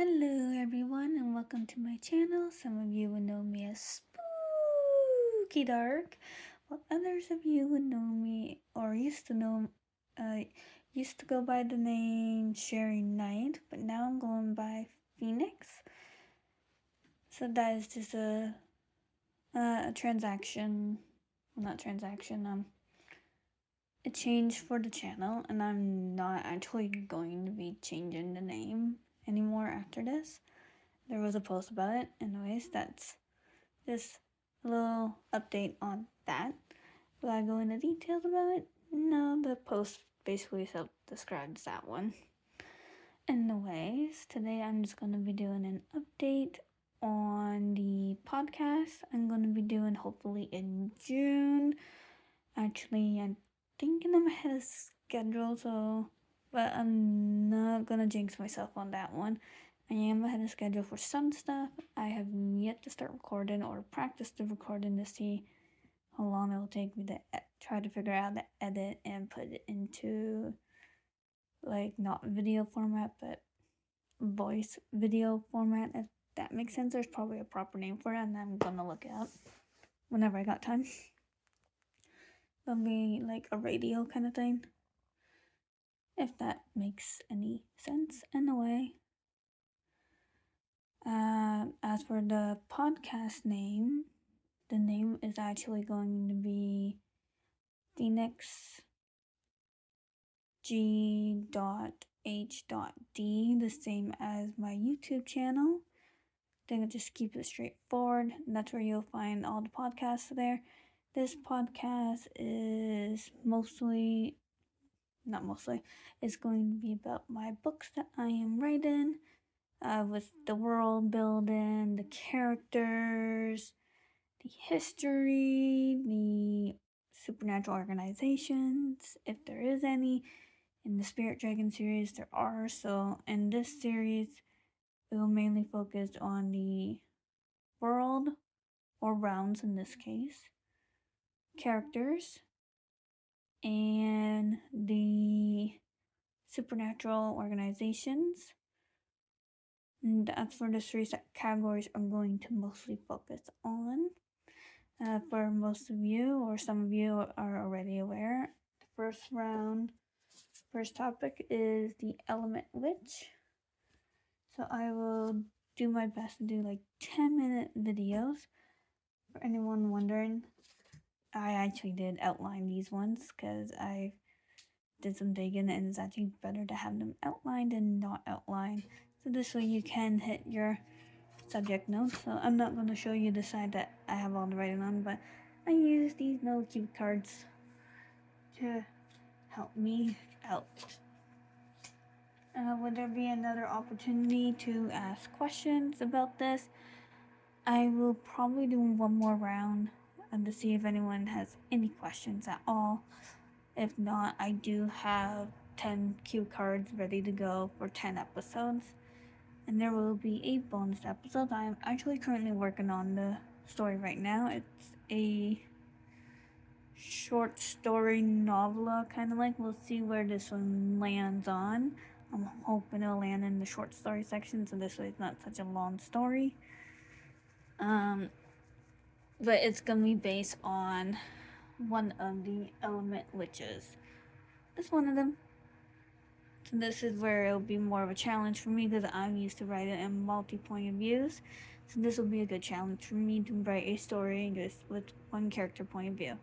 Hello everyone and welcome to my channel. Some of you would know me as Spooky Dark, while others of you would know me or used to go by the name Sherry Knight, but now I'm going by Phoenix. So that is just a transaction, well, not transaction, a change for the channel, and I'm not actually going to be changing the name anymore after this. There was a post about it. Anyways, that's just a little update on that. Will I go into details about it? No, the post basically self-describes that one. Anyways, today I'm just going to be doing an update on the podcast. I'm going to be doing hopefully in June. Actually, I'm thinking I'm ahead of schedule, but I'm not going to jinx myself on that one. I am ahead of schedule for some stuff. I have yet to start recording or practice the recording to see how long it will take me to try to figure out the edit and put it into not video format but voice video format, if that makes sense. There's probably a proper name for it and I'm gonna look it up whenever I got time. It'll be like a radio kind of thing, if that makes any sense in a way. As for the podcast name, the name is actually going to be Phoenix G.H.D, the same as my YouTube channel. Then I just keep it straightforward. That's where you'll find all the podcasts there. This podcast is it's going to be about my books that I am writing. With the world building, the characters, the history, the supernatural organizations, if there is any. In the Spirit Dragon series, there are. So in this series, it will mainly focus on the world, or realms in this case, characters, and the supernatural organizations. And that's for the three categories I'm going to mostly focus on. For most of you, or some of you are already aware, the first topic is the Element Witch. So I will do my best to do 10-minute videos. For anyone wondering, I actually did outline these ones because I did some digging, and it's actually better to have them outlined and not outlined. So this way you can hit your subject notes. So I'm not going to show you the side that I have all the writing on, but I use these note cue cards to help me out. Would there be another opportunity to ask questions about this? I will probably do one more round to see if anyone has any questions at all. If not, I do have 10 cue cards ready to go for 10 episodes. And there will be a bonus episode. I am actually currently working on the story right now. It's a short story novella, kind of like. We'll see where this one lands on. I'm hoping it'll land in the short story section, so this way it's not such a long story. But it's gonna be based on one of the Element Witches. It's one of them. So this is where it'll be more of a challenge for me because I'm used to writing in multi-point of views. So this will be a good challenge for me to write a story just with one character point of view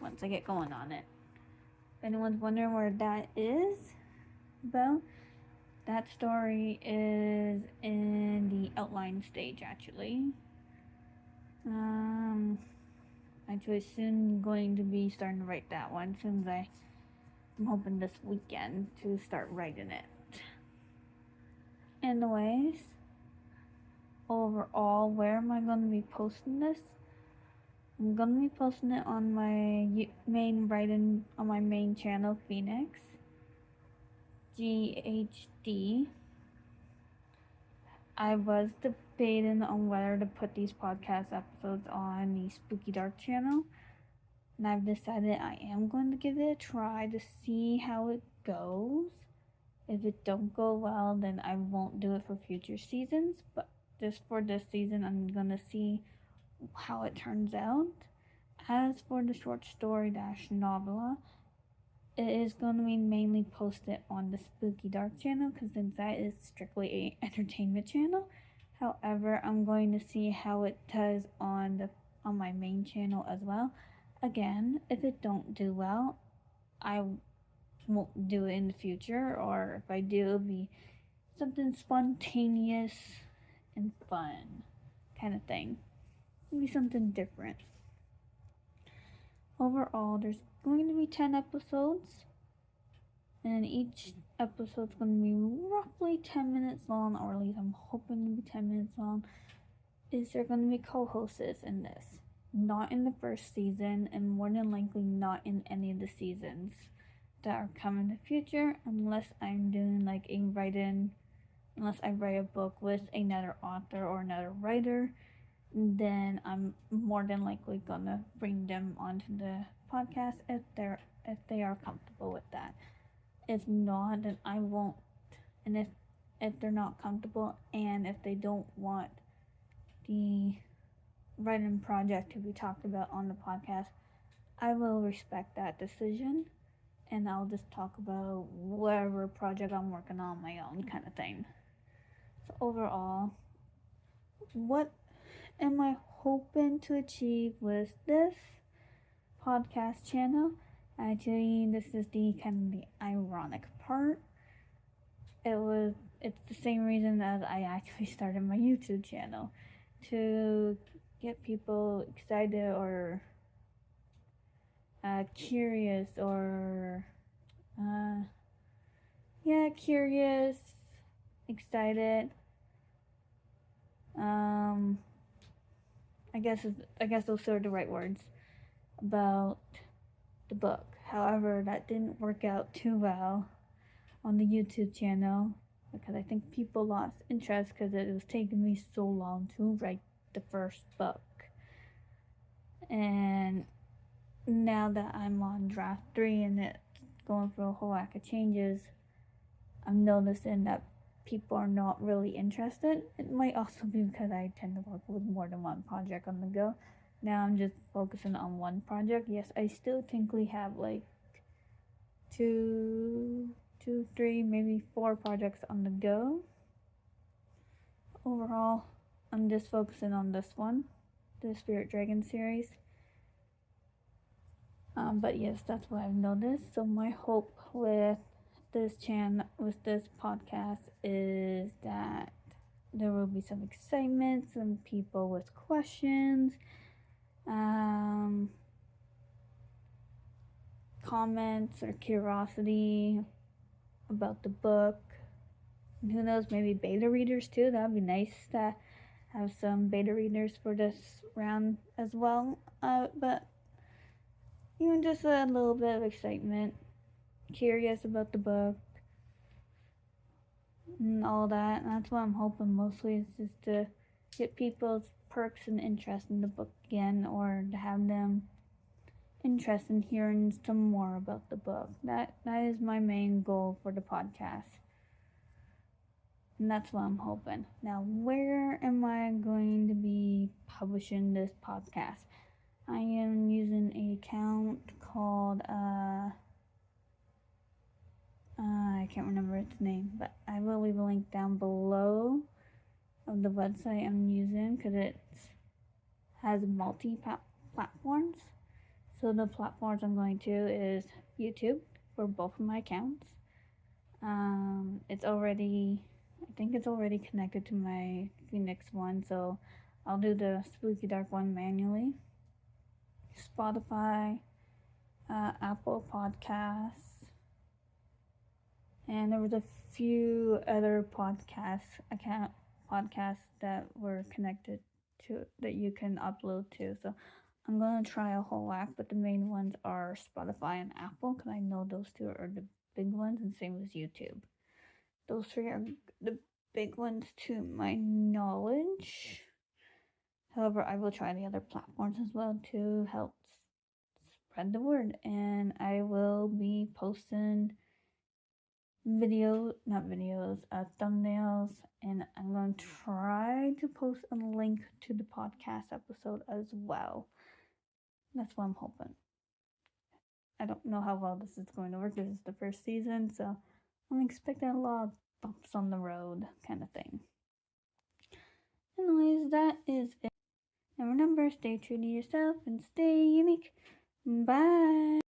once I get going on it. If anyone's wondering where that is, well, that story is in the outline stage actually. Actually soon going to be starting to write that one soon as I'm hoping this weekend to start writing it. Anyways, overall, where am I going to be posting this? I'm going to be posting it on my main channel, Phoenix G.H.D. I was debating on whether to put these podcast episodes on the Spooky Dark channel, and I've decided I am going to give it a try to see how it goes. If it don't go well, then I won't do it for future seasons. But just for this season, I'm gonna see how it turns out. As for the short story dash novella, it is going to be mainly posted on the Spooky Dark channel because that is strictly a entertainment channel. However, I'm going to see how it does on my main channel as well. Again, if it don't do well, I won't do it in the future, or if I do, it'll be something spontaneous and fun kind of thing. It'll be something different. Overall, there's going to be 10 episodes, and each episode's going to be roughly 10 minutes long, or at least I'm hoping to be 10 minutes long. Is there going to be co-hosts in this? Not in the first season, and more than likely not in any of the seasons that are coming in the future, unless I'm doing like a write-in, unless I write a book with another author or another writer, then I'm more than likely gonna bring them onto the podcast if they are comfortable with that. If not, then I won't. And if they're not comfortable, and if they don't want the writing project to be talked about on the podcast, I will respect that decision, and I'll just talk about whatever project I'm working on my own kind of thing. So overall, what am I hoping to achieve with this podcast channel? Actually, this is the kind of the ironic part. It's the same reason that I actually started my YouTube channel, to get people excited or curious, or curious, excited. I guess those are the right words about the book. However, that didn't work out too well on the YouTube channel because I think people lost interest because it was taking me so long to write the first book. And now that I'm on draft 3 and it's going through a whole whack of changes, I'm noticing that people are not really interested. It might also be because I tend to work with more than one project on the go. Now I'm just focusing on one project. Yes, I still technically have like two, 3, maybe 4 projects on the go. Overall, I'm just focusing on this one, the Spirit Dragon series. But yes, that's what I've noticed. So my hope with this podcast, is that there will be some excitement, some people with questions, comments or curiosity about the book. And who knows, maybe beta readers too. That would be nice to have some beta readers for this round as well. But even just a little bit of excitement, curious about the book, and all that. And that's what I'm hoping mostly, is just to get people's perks and interest in the book again, or to have them interest in hearing some more about the book. That is my main goal for the podcast. And that's what I'm hoping. Now, where am I going to be publishing this podcast? I am using an account called I can't remember its name, but I will leave a link down below of the website I'm using, because it has multi-platforms. So the platforms I'm going to is YouTube for both of my accounts. I think it's already connected to my Phoenix one, so I'll do the Spooky Dark one manually. Spotify, Apple Podcasts, and there was a few other podcasts that were connected to, that you can upload to. So I'm gonna try a whole whack, but the main ones are Spotify and Apple, because I know those two are the big ones, and same with YouTube. Those 3 are the big ones to my knowledge. However, I will try the other platforms as well to help spread the word, and I will be posting thumbnails, and I'm going to try to post a link to the podcast episode as well. That's what I'm hoping. I don't know how well this is going to work. This is the first season, so I'm expecting a lot of bumps on the road kind of thing. Anyways, that is it. And remember, stay true to yourself and stay unique. Bye.